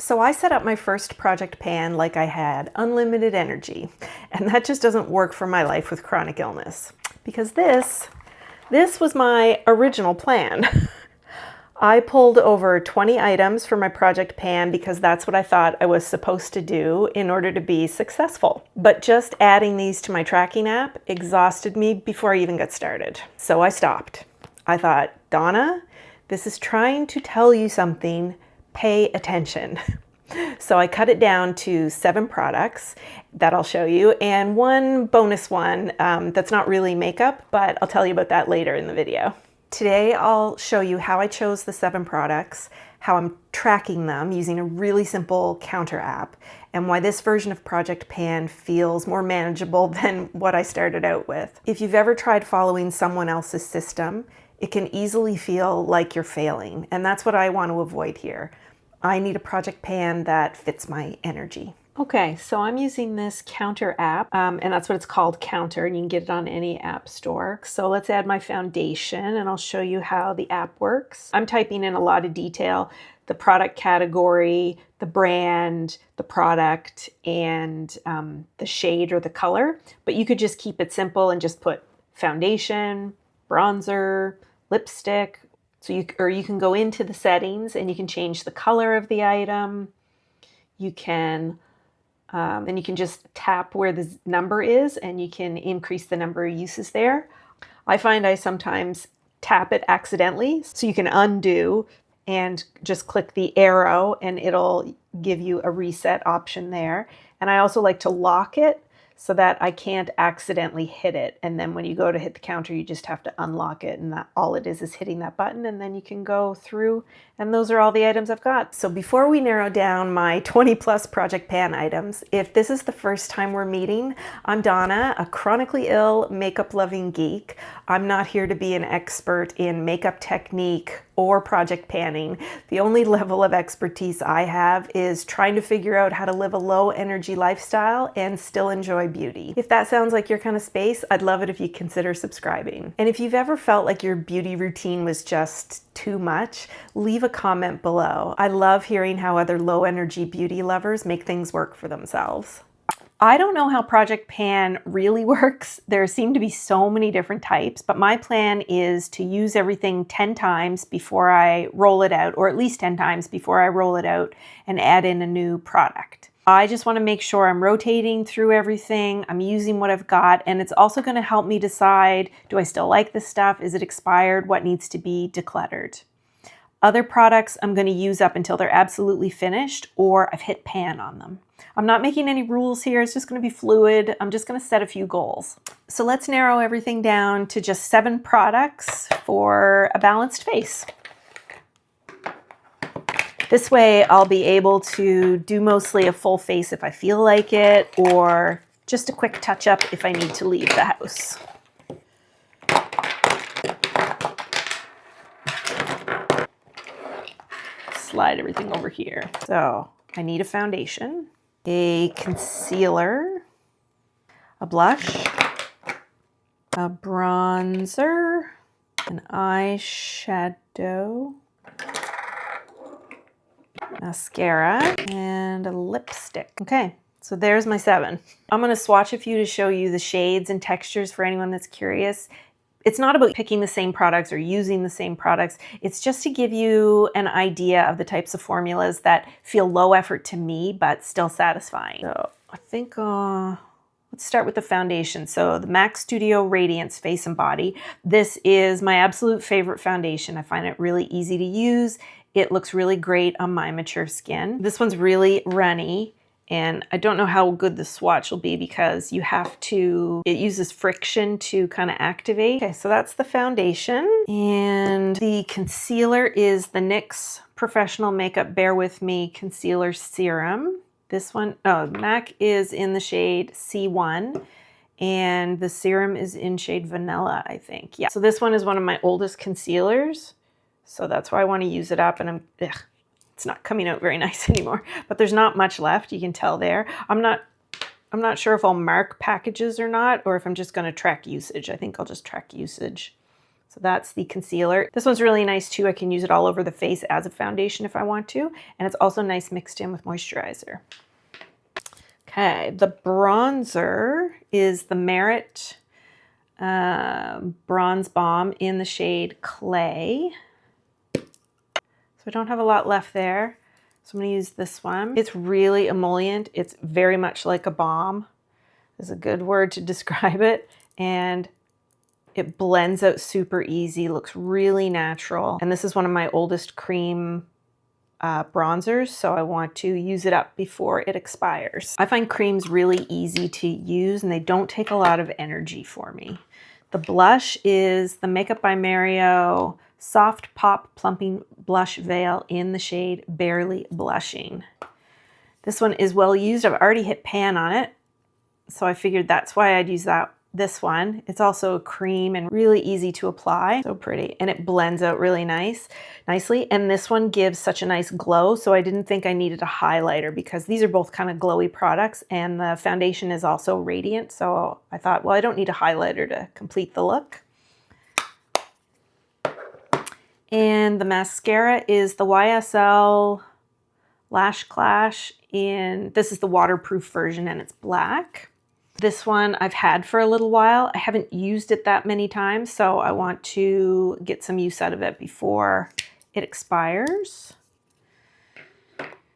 So I set up my first project pan like I had unlimited energy, and that just doesn't work for my life with chronic illness, because this was my original plan. I pulled over 20 items for my project pan because that's what I thought I was supposed to do in order to be successful. But just adding these to my tracking app exhausted me before I even got started. So I stopped. I thought, Donna, this is trying to tell you something. Pay attention. So I cut it down to 7 products that I'll show you, and one bonus one that's not really makeup, but I'll tell you about that later in the video. Today I'll show you how I chose the 7 products, how I'm tracking them using a really simple counter app, and why this version of Project Pan feels more manageable than what I started out with. If you've ever tried following someone else's system, it can easily feel like you're failing, and that's what I want to avoid here. I need a project pan that fits my energy. Okay, so I'm using this Counter app, and that's what it's called, Counter, and you can get it on any app store. So let's add my foundation, and I'll show you how the app works. I'm typing in a lot of detail, the product category, the brand, the product, and the shade or the color, but you could just keep it simple and just put foundation, bronzer, lipstick. So you can go into the settings and you can change the color of the item. You can, and you can just tap where the number is and you can increase the number of uses there. I find I sometimes tap it accidentally, so you can undo and just click the arrow and it'll give you a reset option there. And I also like to lock it so that I can't accidentally hit it. And then when you go to hit the counter, you just have to unlock it, and all it is hitting that button, and then you can go through, and those are all the items I've got. So before we narrow down my 20 plus Project Pan items, if this is the first time we're meeting, I'm Donna, a chronically ill, makeup loving geek. I'm not here to be an expert in makeup technique or project panning. The only level of expertise I have is trying to figure out how to live a low energy lifestyle and still enjoy beauty. If that sounds like your kind of space, I'd love it if you consider subscribing. And if you've ever felt like your beauty routine was just too much, leave a comment below. I love hearing how other low energy beauty lovers make things work for themselves. I don't know how Project Pan really works. There seem to be so many different types, but my plan is to use everything 10 times before I roll it out, or at least 10 times before I roll it out and add in a new product. I just want to make sure I'm rotating through everything, I'm using what I've got, and it's also going to help me decide, do I still like this stuff? Is it expired? What needs to be decluttered? Other products I'm going to use up until they're absolutely finished, or I've hit pan on them. I'm not making any rules here. It's just going to be fluid. I'm just going to set a few goals. So let's narrow everything down to just 7 products for a balanced face. This way I'll be able to do mostly a full face if I feel like it, or just a quick touch up if I need to leave the house. Slide everything over here. So I need a foundation, a concealer, a blush, a bronzer, an eyeshadow, mascara, and a lipstick. Okay, so there's my 7. I'm going to swatch a few to show you the shades and textures for anyone that's curious. It's not about picking the same products or using the same products. It's just to give you an idea of the types of formulas that feel low effort to me, but still satisfying. So I think, let's start with the foundation. So the MAC Studio Radiance Face and Body. This is my absolute favorite foundation. I find it really easy to use. It looks really great on my mature skin. This one's really runny. And I don't know how good the swatch will be because it uses friction to kind of activate. Okay, so that's the foundation. And the concealer is the NYX Professional Makeup Bear With Me Concealer Serum. This one, MAC is in the shade C1. And the serum is in shade Vanilla, I think. Yeah, so this one is one of my oldest concealers. So that's why I want to use it up, and it's not coming out very nice anymore, but there's not much left. You can tell there. I'm not sure if I'll mark packages or not, or if I'm just going to track usage. I think I'll just track usage. So that's the concealer. This one's really nice too. I can use it all over the face as a foundation if I want to. And it's also nice mixed in with moisturizer. Okay, the bronzer is the Merit Bronze Balm in the shade Clay. So I don't have a lot left there. So I'm going to use this one. It's really emollient. It's very much like a balm. Is a good word to describe it. And it blends out super easy, looks really natural. And this is one of my oldest cream bronzers, so I want to use it up before it expires. I find creams really easy to use and they don't take a lot of energy for me. The blush is the Makeup by Mario Soft Pop Plumping Blush Veil in the shade Barely Blushing. This one is well used. I've already hit pan on it, so I figured that's why I'd use this one. It's also a cream and really easy to apply. So pretty. And it blends out really nicely. And this one gives such a nice glow. So I didn't think I needed a highlighter because these are both kind of glowy products and the foundation is also radiant. So I thought, well, I don't need a highlighter to complete the look. And the mascara is the YSL Lash Clash this is the waterproof version and it's black. This one I've had for a little while. I haven't used it that many times, so I want to get some use out of it before it expires.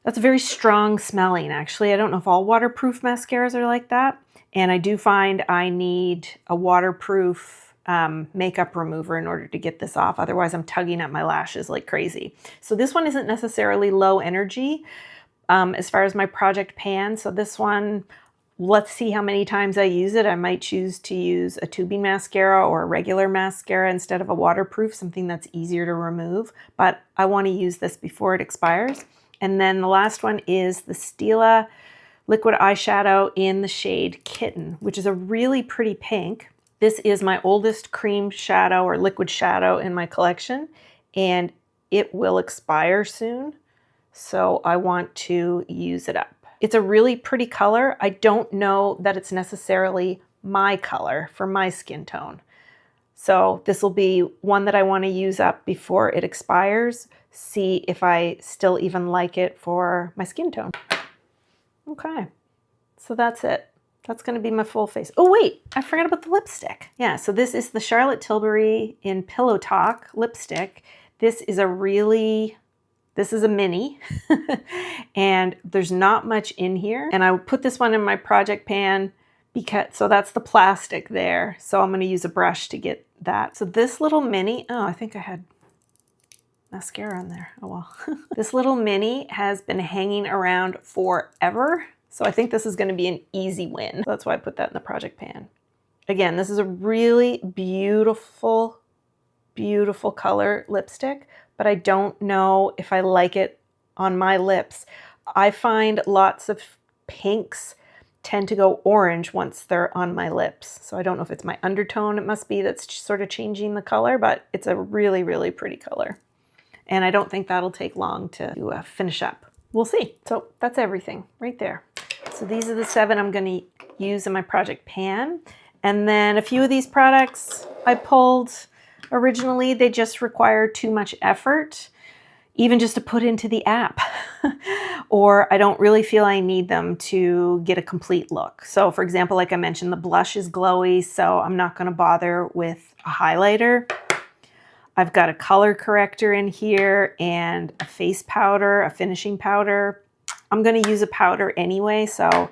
That's very strong smelling, actually. I don't know if all waterproof mascaras are like that. And I do find I need a waterproof makeup remover in order to get this off. Otherwise, I'm tugging at my lashes like crazy. So this one isn't necessarily low energy as far as my project pan. So this one, let's see how many times I use it. I might choose to use a tubing mascara or a regular mascara instead of a waterproof, something that's easier to remove. But I want to use this before it expires. And then the last one is the Stila liquid eyeshadow in the shade Kitten, which is a really pretty pink. This is my oldest cream shadow or liquid shadow in my collection, and it will expire soon. So I want to use it up. It's a really pretty color. I don't know that it's necessarily my color for my skin tone. So this will be one that I want to use up before it expires, see if I still even like it for my skin tone. Okay, so that's it. That's going to be my full face. Oh wait, I forgot about the lipstick. Yeah, so this is the Charlotte Tilbury in Pillow Talk lipstick. This is a mini and there's not much in here. And I put this one in my project pan so that's the plastic there. So I'm going to use a brush to get that. So this little mini, oh, I think I had mascara on there. Oh well. This little mini has been hanging around forever. So I think this is going to be an easy win. So that's why I put that in the project pan. Again, this is a really beautiful, beautiful color lipstick, but I don't know if I like it on my lips. I find lots of pinks tend to go orange once they're on my lips. So I don't know if it's my undertone, it must be, that's sort of changing the color, but it's a really, really pretty color. And I don't think that'll take long to finish up. We'll see. So that's everything right there. So these are the 7 I'm going to use in my project pan. And then a few of these products I pulled. Originally, they just require too much effort, even just to put into the app. Or I don't really feel I need them to get a complete look. So for example, like I mentioned, the blush is glowy, so I'm not going to bother with a highlighter. I've got a color corrector in here and a face powder, a finishing powder. I'm going to use a powder anyway, so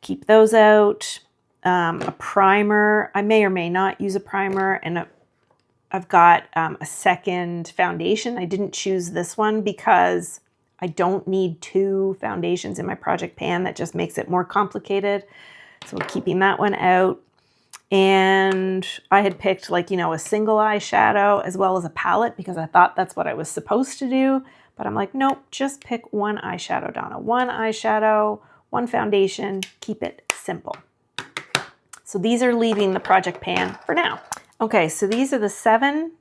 keep those out. A primer. I may or may not use a primer, and I've got a second foundation. I didn't choose this one because I don't need 2 foundations in my project pan. That just makes it more complicated. So we're keeping that one out. And I had picked a single eyeshadow as well as a palette because I thought that's what I was supposed to do. But I'm like, nope, just pick one eyeshadow, Donna. One eyeshadow, one foundation, keep it simple. So these are leaving the project pan for now. Okay, so these are the 7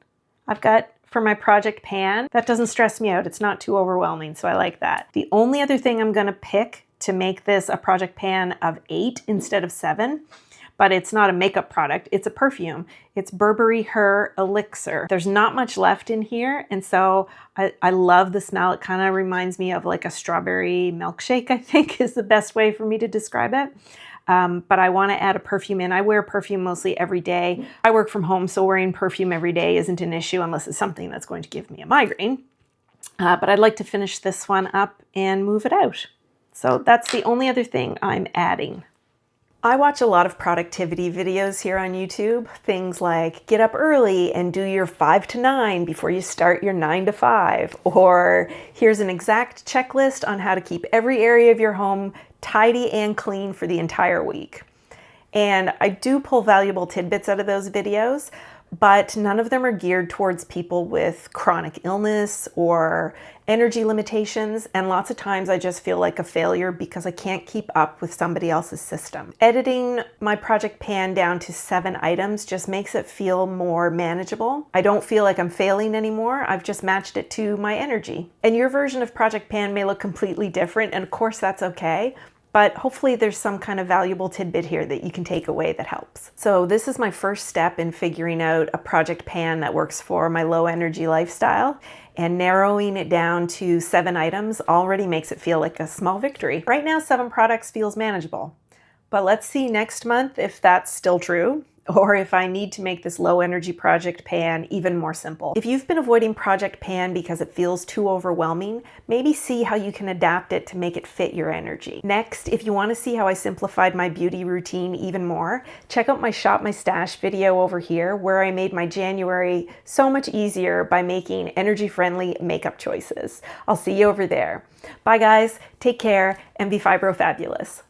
I've got for my project pan. That doesn't stress me out. It's not too overwhelming, so I like that. The only other thing I'm gonna pick to make this a project pan of 8 instead of 7 but it's not a makeup product. It's a perfume. It's Burberry Her Elixir. There's not much left in here, and so I love the smell. It kind of reminds me of like a strawberry milkshake, I think is the best way for me to describe it. But I want to add a perfume in. I wear perfume mostly every day. I work from home, so wearing perfume every day isn't an issue unless it's something that's going to give me a migraine. But I'd like to finish this one up and move it out. So that's the only other thing I'm adding. I watch a lot of productivity videos here on YouTube. Things like get up early and do your 5 to 9 before you start your 9 to 5. Or here's an exact checklist on how to keep every area of your home tidy and clean for the entire week. And I do pull valuable tidbits out of those videos, but none of them are geared towards people with chronic illness or energy limitations, and lots of times I just feel like a failure because I can't keep up with somebody else's system. Editing my project pan down to 7 items just makes it feel more manageable. I don't feel like I'm failing anymore. I've just matched it to my energy. And your version of project pan may look completely different, and of course that's okay. But hopefully there's some kind of valuable tidbit here that you can take away that helps. So this is my first step in figuring out a project pan that works for my low energy lifestyle, and narrowing it down to 7 items already makes it feel like a small victory. Right now, 7 products feels manageable, but let's see next month if that's still true, or if I need to make this low energy project pan even more simple. If you've been avoiding project pan because it feels too overwhelming, maybe see how you can adapt it to make it fit your energy. Next, if you want to see how I simplified my beauty routine even more, check out my Shop My Stash video over here, where I made my January so much easier by making energy-friendly makeup choices. I'll see you over there. Bye guys, take care, and be fibro-fabulous.